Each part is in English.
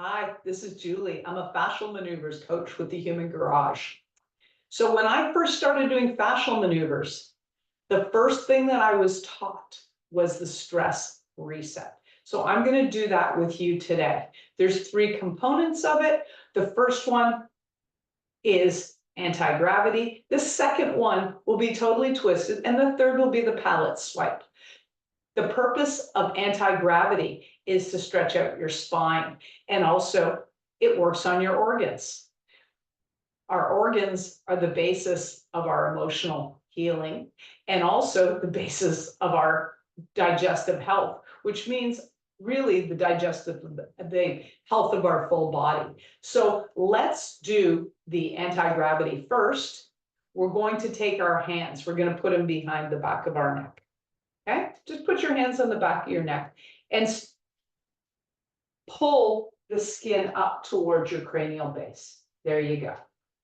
Hi, this is Julie. I'm a fascial maneuvers coach with the Human Garage. So when I first started doing fascial maneuvers, the first thing that I was taught was the stress reset. So I'm going to do that with you today. There's three components of it. The first one is anti-gravity. The second one will be totally twisted, and the third will be the palate swipe. The purpose of anti-gravity is to stretch out your spine, and also it works on your organs. Our organs are the basis of our emotional healing and also the basis of our digestive health, which means really the health of our full body. So let's do the anti-gravity first. We're going to take our hands, we're going to put them behind the back of our neck. Okay, just put your hands on the back of your neck and pull the skin up towards your cranial base. There you go.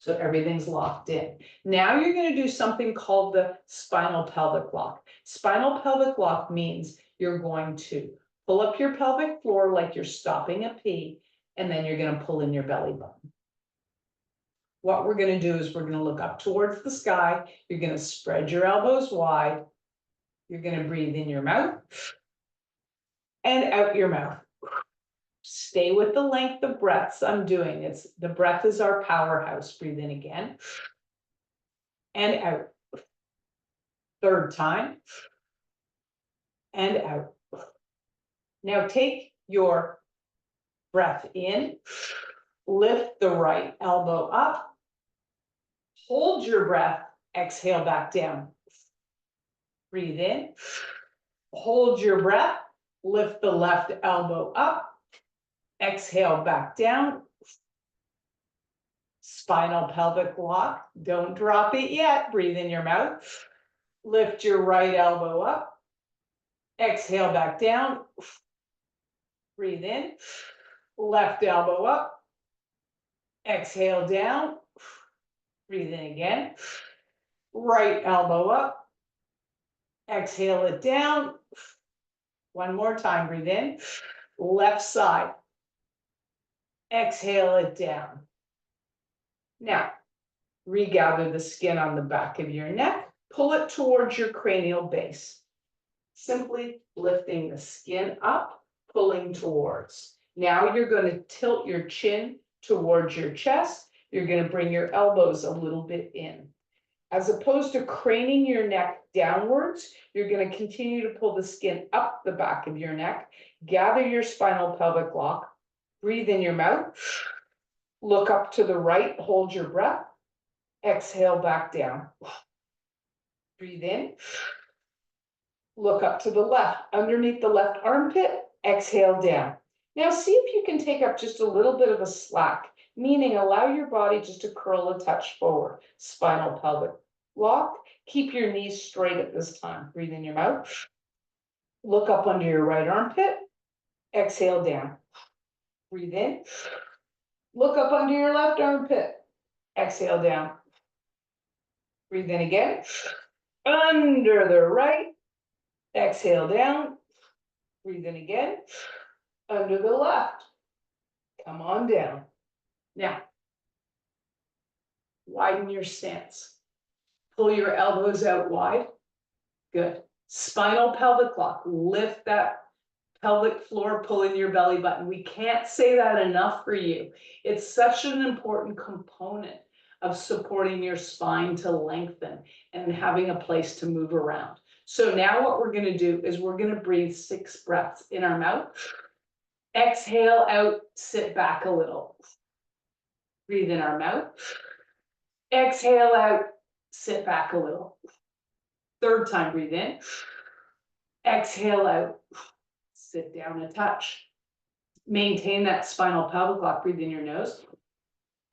So everything's locked in. Now you're going to do something called the spinal pelvic lock. Spinal pelvic lock means you're going to pull up your pelvic floor like you're stopping a pee, and then you're going to pull in your belly button. What we're going to do is we're going to look up towards the sky. You're going to spread your elbows wide. You're going to breathe in your mouth and out your mouth. Stay with the length of breaths I'm doing. The breath is our powerhouse. Breathe in again and out. Third time and out. Now take your breath in, lift the right elbow up, hold your breath, exhale back down. Breathe in, hold your breath, lift the left elbow up, exhale back down. Spinal pelvic lock, don't drop it yet. Breathe in your mouth, lift your right elbow up, exhale back down. Breathe in, left elbow up, exhale down, breathe in again, right elbow up, exhale it down. One more time, breathe in, left side, exhale it down. Now, regather the skin on the back of your neck, pull it towards your cranial base. Simply lifting the skin up, pulling towards. Now you're going to tilt your chin towards your chest. You're going to bring your elbows a little bit in. As opposed to craning your neck downwards, you're going to continue to pull the skin up the back of your neck. Gather your spinal pelvic lock. Breathe in your mouth. Look up to the right. Hold your breath. Exhale back down. Breathe in. Look up to the left. Underneath the left armpit. Exhale down. Now see if you can take up just a little bit of a slack, meaning allow your body just to curl a touch forward. Spinal pelvic lock. Keep your knees straight at this time. Breathe in your mouth. Look up under your right armpit. Exhale down. Breathe in. Look up under your left armpit. Exhale down. Breathe in again. Under the right. Exhale down. Breathe in again. Under the left. Come on down. Now, widen your stance. Pull your elbows out wide. Good. Spinal pelvic lock. Lift that pelvic floor, pull in your belly button. We can't say that enough for you. It's such an important component of supporting your spine to lengthen and having a place to move around. So now what we're going to do is we're going to breathe 6 breaths in our mouth. Exhale out, sit back a little. Breathe in our mouth. Exhale out, sit back a little. Third time, breathe in. Exhale out, sit down a touch. Maintain that spinal pelvic lock. Breathe in your nose.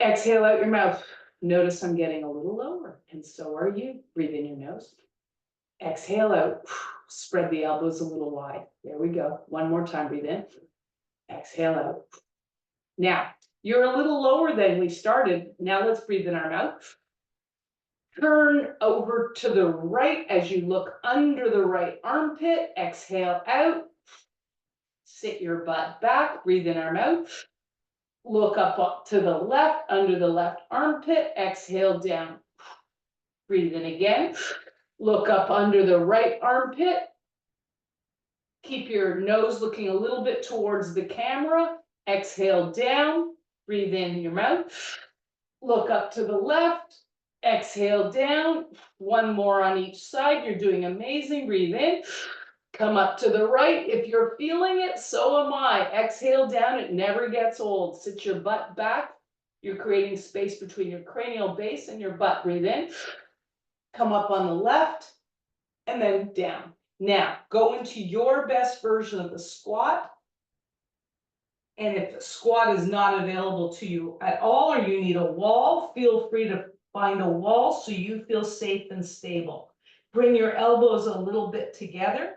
Exhale out your mouth. Notice I'm getting a little lower, and so are you. Breathe in your nose. Exhale out. Spread the elbows a little wide. There we go. One more time. Breathe in. Exhale out. Now, you're a little lower than we started. Now let's breathe in our mouth. Turn over to the right as you look under the right armpit. Exhale out. Sit your butt back. Breathe in our mouth. Look up to the left, under the left armpit, exhale down. Breathe in again. Look up under the right armpit. Keep your nose looking a little bit towards the camera. Exhale down. Breathe in your mouth. Look up to the left. Exhale down. One more on each side. You're doing amazing. Breathe in. Come up to the right. If you're feeling it, so am I. Exhale down. It never gets old. Sit your butt back. You're creating space between your cranial base and your butt. Breathe in. Come up on the left and then down. Now, go into your best version of the squat. And if the squat is not available to you at all, or you need a wall, feel free to find a wall so you feel safe and stable. Bring your elbows a little bit together.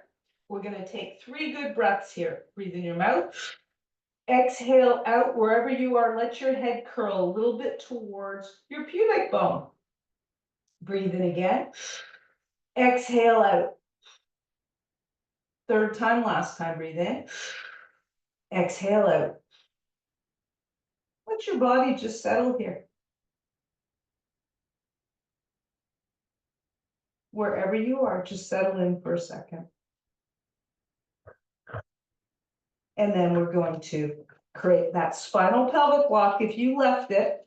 We're going to take 3 good breaths here. Breathe in your mouth. Exhale out wherever you are. Let your head curl a little bit towards your pubic bone. Breathe in again. Exhale out. 3rd time, last time. Breathe in. Exhale out. Let your body just settle here. Wherever you are, just settle in for a second. And then we're going to create that spinal pelvic block. If you left it,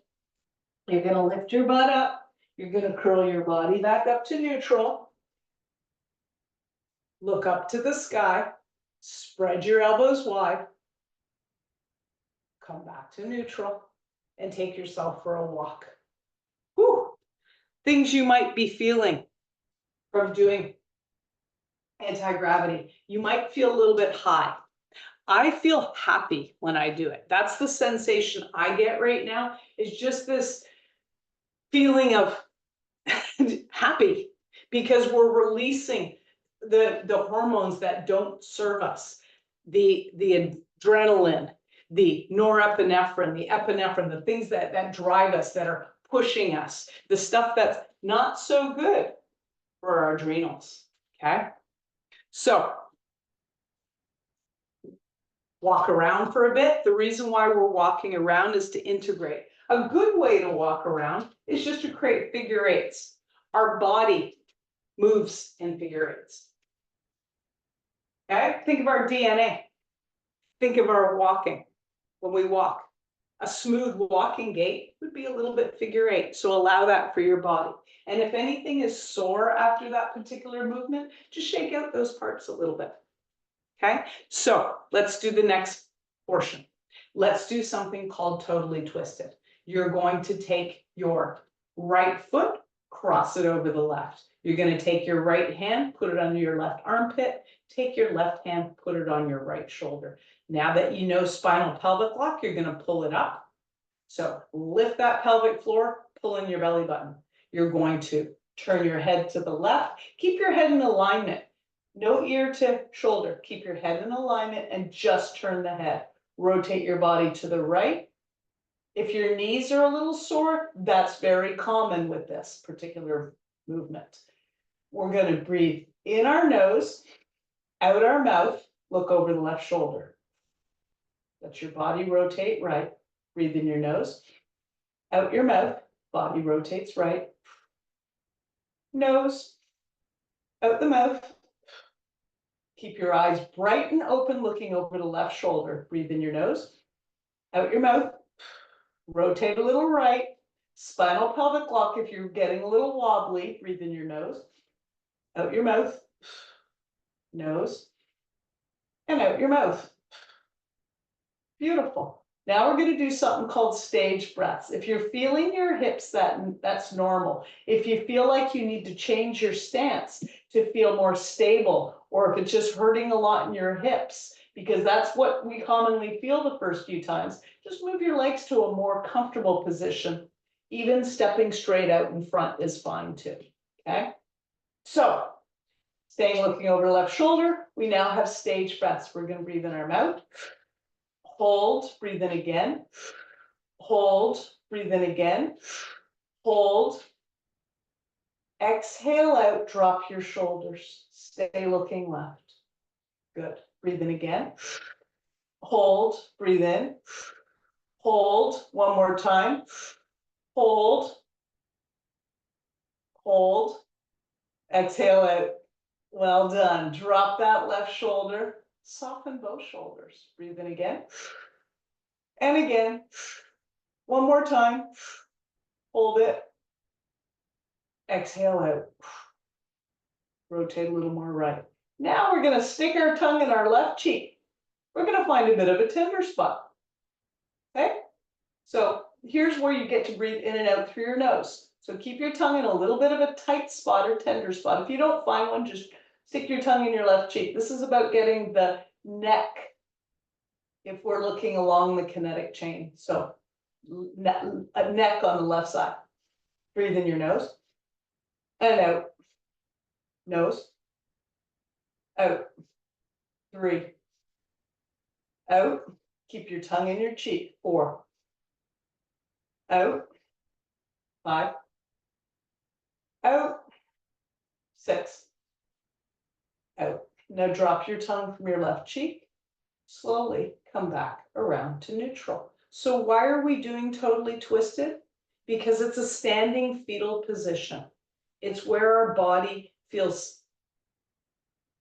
you're going to lift your butt up. You're going to curl your body back up to neutral. Look up to the sky. Spread your elbows wide. Come back to neutral and take yourself for a walk. Whew. Things you might be feeling from doing anti-gravity. You might feel a little bit high. I feel happy when I do it. That's the sensation I get right now, is just this feeling of happy, because we're releasing the hormones that don't serve us, the adrenaline, the norepinephrine, the epinephrine, the things that drive us, that are pushing us, the stuff that's not so good for our adrenals. Okay, so walk around for a bit. The reason why we're walking around is to integrate. A good way to walk around is just to create figure eights. Our body moves in figure eights. Okay, think of our DNA. Think of our walking when we walk. A smooth walking gait would be a little bit figure eight. So allow that for your body. And if anything is sore after that particular movement, just shake out those parts a little bit. Okay, so let's do the next portion. Let's do something called totally twisted. You're going to take your right foot, cross it over the left. You're going to take your right hand, put it under your left armpit, take your left hand, put it on your right shoulder. Now that you know spinal pelvic lock, you're going to pull it up. So lift that pelvic floor, pull in your belly button. You're going to turn your head to the left. Keep your head in alignment. No ear to shoulder. Keep your head in alignment and just turn the head. Rotate your body to the right. If your knees are a little sore, that's very common with this particular movement. We're going to breathe in our nose, out our mouth, look over the left shoulder. Let your body rotate right. Breathe in your nose, out your mouth, body rotates right. Nose, out the mouth. Keep your eyes bright and open, looking over the left shoulder. Breathe in your nose, out your mouth, rotate a little right. Spinal pelvic lock if you're getting a little wobbly. Breathe in your nose, out your mouth, nose, and out your mouth. Beautiful. Now we're going to do something called stage breaths. If you're feeling your hips, that's normal. If you feel like you need to change your stance to feel more stable, or if it's just hurting a lot in your hips, because that's what we commonly feel the first few times, just move your legs to a more comfortable position. Even stepping straight out in front is fine too. Okay, so staying looking over the left shoulder, we now have stage breaths. We're going to breathe in our mouth. Hold, breathe in again. Hold, breathe in again. Hold. Exhale out, drop your shoulders. Stay looking left. Good. Breathe in again. Hold, breathe in. hold, one more time, hold, hold, exhale out. Well done. Drop that left shoulder, soften both shoulders. Breathe in again. And again. One more time. Hold it. Exhale out. Rotate a little more right. Now we're going to stick our tongue in our left cheek. We're going to find a bit of a tender spot. Okay? So here's where you get to breathe in and out through your nose. So keep your tongue in a little bit of a tight spot or tender spot. If you don't find one, just stick your tongue in your left cheek. This is about getting the neck, if we're looking along the kinetic chain. So a neck on the left side. Breathe in your nose and out. Nose, out. 3, out. Keep your tongue in your cheek. 4, out. 5, out. 6, out. Now drop your tongue from your left cheek. Slowly come back around to neutral. So why are we doing totally twisted? Because it's a standing fetal position. It's where our body feels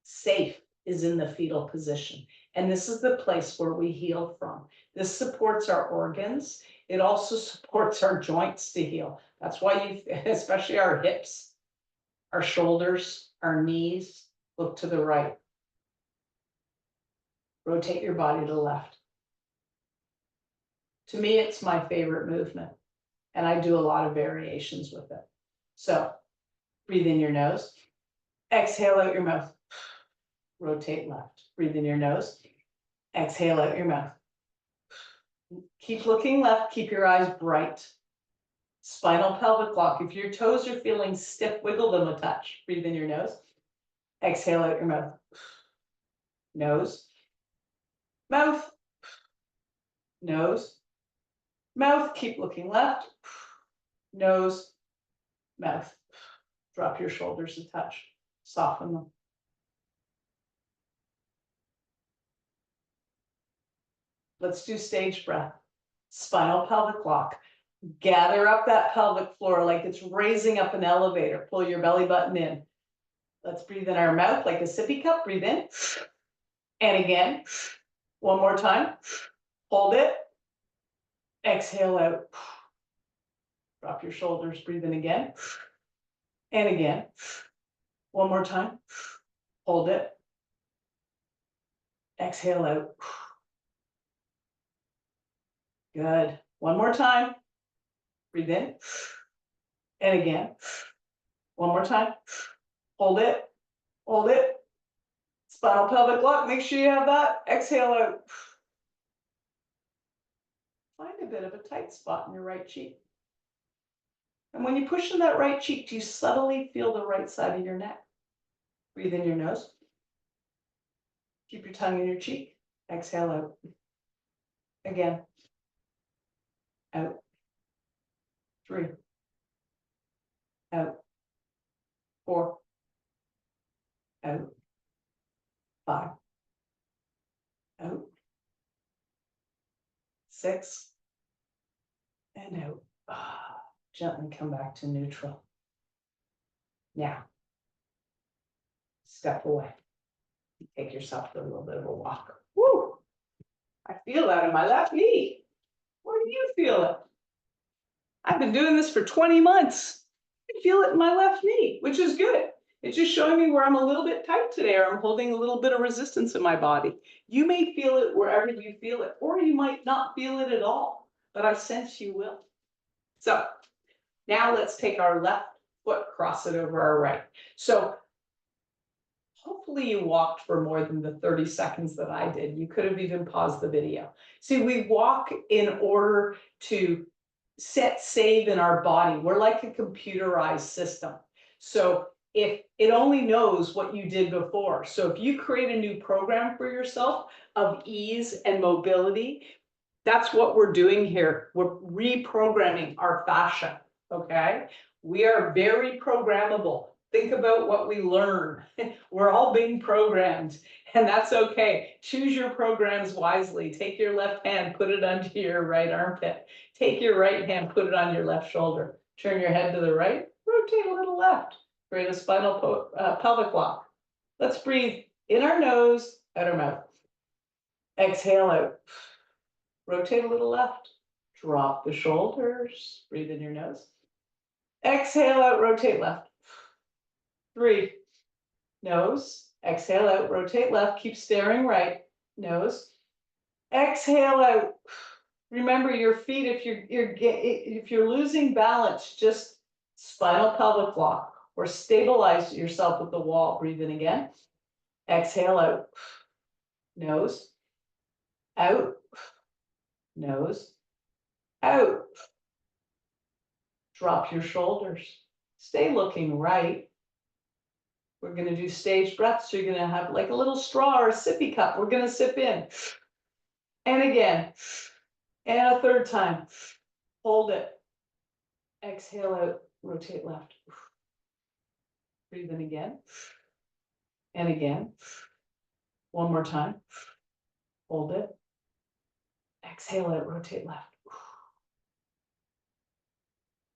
safe, is in the fetal position. And this is the place where we heal from. This supports our organs. It also supports our joints to heal. That's why especially our hips, our shoulders, our knees, look to the right. Rotate your body to the left. To me, it's my favorite movement, and I do a lot of variations with it. So breathe in your nose, exhale out your mouth, rotate left. Breathe in your nose, exhale out your mouth. Keep looking left, keep your eyes bright. Spinal pelvic lock. If your toes are feeling stiff, wiggle them a touch. Breathe in your nose, exhale out your mouth. Nose, mouth, nose, mouth. Keep looking left, nose, mouth. Drop your shoulders a touch, soften them. Let's do stage breath. Spinal pelvic lock. Gather up that pelvic floor like it's raising up an elevator. Pull your belly button in. Let's breathe in our mouth like a sippy cup. Breathe in. And again. One more time. Hold it. Exhale out. Drop your shoulders. Breathe in again. And again. One more time. Hold it. Exhale out. Good. One more time. Breathe in. And again. One more time. Hold it. Hold it. Spinal pelvic lock. Make sure you have that. Exhale out. Find a bit of a tight spot in your right cheek. And when you push in that right cheek, do you subtly feel the right side of your neck? Breathe in your nose. Keep your tongue in your cheek. Exhale out. Again. Out. 3. Out. 4. Out. 5. Out. 6. And out. Gently come back to neutral. Now, step away. Take yourself for a little bit of a walk. Woo! I feel that in my left knee. Where do you feel it? I've been doing this for 20 months. I feel it in my left knee, which is good. It's just showing me where I'm a little bit tight today, or I'm holding a little bit of resistance in my body. You may feel it wherever you feel it, or you might not feel it at all, but I sense you will. So now let's take our left foot, cross it over our right. So hopefully you walked for more than the 30 seconds that I did. You could have even paused the video. See, we walk in order to set save in our body. We're like a computerized system. So if it only knows what you did before. So if you create a new program for yourself of ease and mobility, that's what we're doing here. We're reprogramming our fascia, okay? We are very programmable. Think about what we learn. We're all being programmed. And that's okay. Choose your programs wisely. Take your left hand, put it under your right armpit. Take your right hand, put it on your left shoulder. Turn your head to the right, rotate a little left. Create a spinal pelvic lock. Let's breathe in our nose, out our mouth. Exhale out. Rotate a little left. Drop the shoulders. Breathe in your nose. Exhale out, rotate left. 3. Nose. Exhale out, rotate left. Keep staring right. Nose. Exhale out. Remember your feet, if you're losing balance, just spinal pelvic lock or stabilize yourself with the wall. Breathe in again. Exhale out. Nose. Out. Nose. Out. Drop your shoulders. Stay looking right. We're going to do stage breaths. So you're going to have like a little straw or a sippy cup. We're going to sip in. And again. And a third time. Hold it. Exhale out. Rotate left. Breathe in again. And again. One more time. Hold it. Exhale out. Rotate left.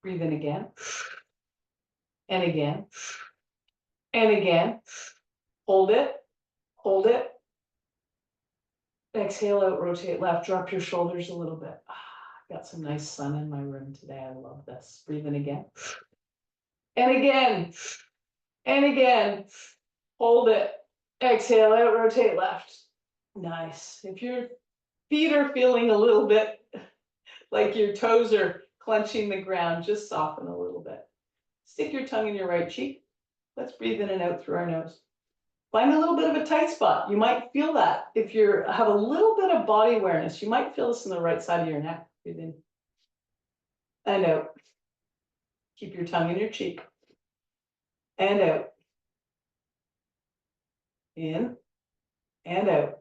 Breathe in again. And again. And again. Hold it. Hold it. Exhale out, rotate left, drop your shoulders a little bit. Got some nice sun in my room today. I love this. Breathe in again. And again. And again. Hold it. Exhale out, rotate left. Nice. If your feet are feeling a little bit like your toes are clenching the ground, just soften a little bit. Stick your tongue in your right cheek. Let's breathe in and out through our nose. Find a little bit of a tight spot. You might feel that if you have a little bit of body awareness. You might feel this in the right side of your neck. Breathe in and out. Keep your tongue in your cheek. And out. In and out.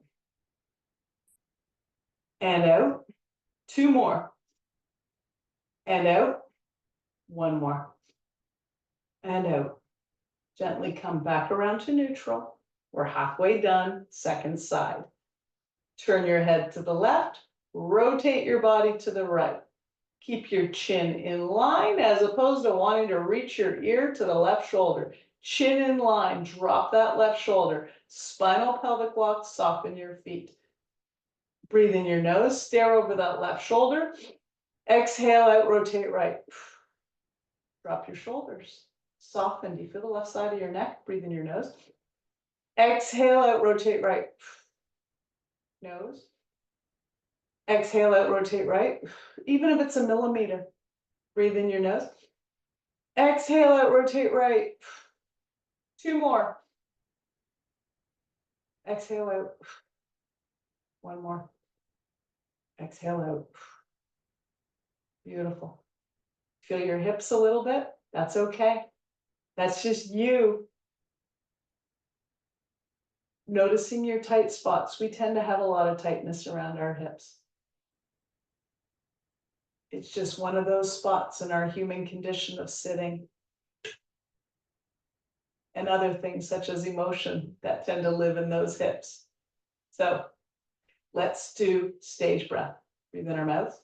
And out. 2 more. And out. 1 more. And out. Gently come back around to neutral. We're halfway done. Second side. Turn your head to the left. Rotate your body to the right. Keep your chin in line as opposed to wanting to reach your ear to the left shoulder. Chin in line. Drop that left shoulder. Spinal pelvic lock. Soften your feet. Breathe in your nose. Stare over that left shoulder. Exhale out. Rotate right. Drop your shoulders. Soften. Do you feel the left side of your neck? Breathe in your nose. Exhale out, rotate right. Nose. Exhale out, rotate right. Even if it's a millimeter. Breathe in your nose. Exhale out, rotate right. 2 more. Exhale out. 1 more. Exhale out. Beautiful. Feel your hips a little bit? That's okay. That's just you noticing your tight spots. We tend to have a lot of tightness around our hips. It's just one of those spots in our human condition of sitting and other things such as emotion that tend to live in those hips. So let's do stage breath. Breathe in our mouth.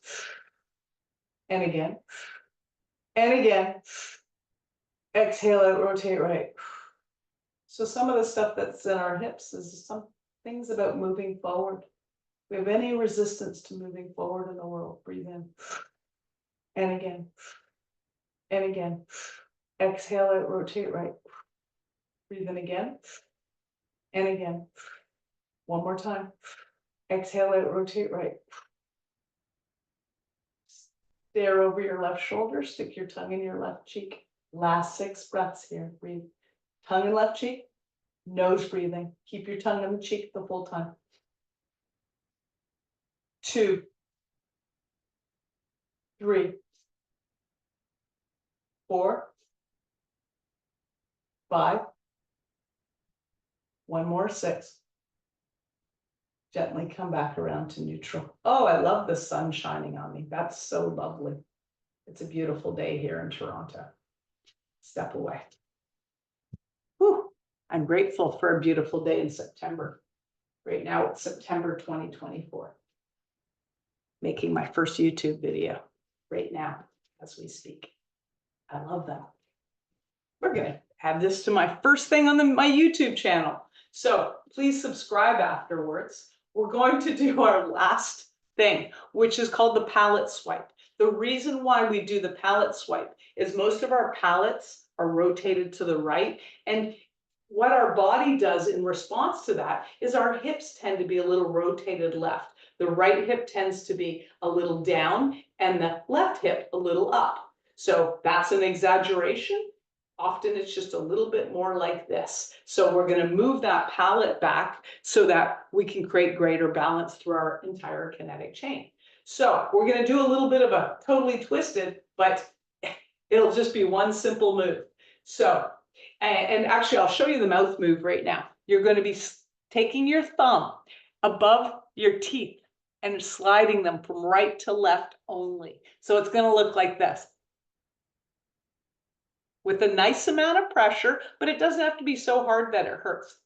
And again. And again. Exhale out, rotate right. So some of the stuff that's in our hips is some things about moving forward. If we have any resistance to moving forward in the world, breathe in. And again. And again. Exhale out, rotate right. Breathe in again. And again. 1 more time. Exhale out, rotate right. Stare over your left shoulder, stick your tongue in your left cheek. Last 6 breaths here. Breathe. Tongue in left cheek, nose breathing. Keep your tongue in the cheek the full time. 2, 3, 4, 5. 1 more, 6. Gently come back around to neutral. Oh, I love the sun shining on me. That's so lovely. It's a beautiful day here in Toronto. Step away. Whew. I'm grateful for a beautiful day in September. Right now it's September 2024. Making my first YouTube video right now as we speak. I love that. We're gonna add this to my first thing on my YouTube channel. So please subscribe afterwards. We're going to do our last thing, which is called the palate swipe. The reason why we do the palate swipe is most of our palates are rotated to the right, and what our body does in response to that is our hips tend to be a little rotated left. The right hip tends to be a little down and the left hip a little up. So that's an exaggeration. Often it's just a little bit more like this. So we're going to move that palate back so that we can create greater balance through our entire kinetic chain. So we're going to do a little bit of a totally twisted, but it'll just be one simple move. So, and actually I'll show you the mouth move right now. You're going to be taking your thumb above your teeth and sliding them from right to left only. So it's going to look like this, with a nice amount of pressure, but it doesn't have to be so hard that it hurts.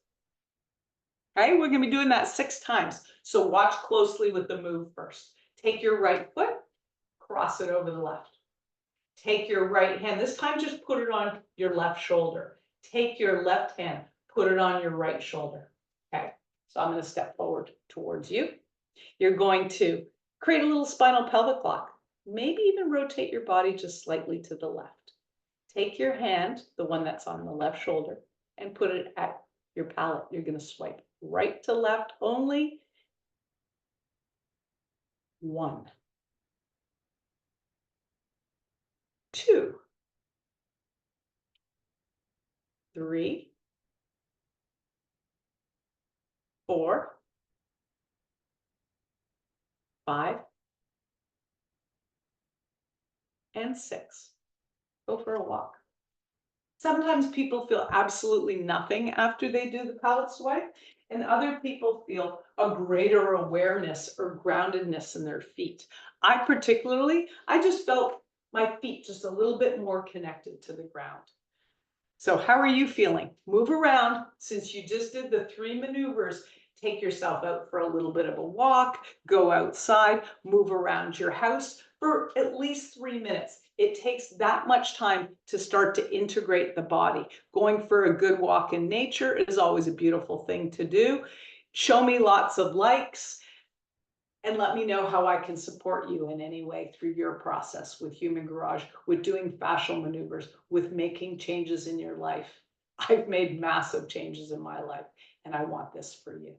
Okay, we're going to be doing that 6 times. So watch closely with the move first. Take your right foot, cross it over the left. Take your right hand, this time just put it on your left shoulder. Take your left hand, put it on your right shoulder. Okay, so I'm going to step forward towards you. You're going to create a little spinal pelvic lock. Maybe even rotate your body just slightly to the left. Take your hand, the one that's on the left shoulder, and put it at your palate. You're going to swipe right to left only. 1, 2, 3, 4, 5, and 6. Go for a walk. Sometimes people feel absolutely nothing after they do the palate swipe, and other people feel a greater awareness or groundedness in their feet. I just felt my feet just a little bit more connected to the ground. So how are you feeling? Move around. Since you just did the 3 maneuvers, take yourself out for a little bit of a walk, go outside, move around your house for at least 3 minutes. It takes that much time to start to integrate the body. Going for a good walk in nature is always a beautiful thing to do. Show me lots of likes and let me know how I can support you in any way through your process with Human Garage, with doing fascial maneuvers, with making changes in your life. I've made massive changes in my life, and I want this for you.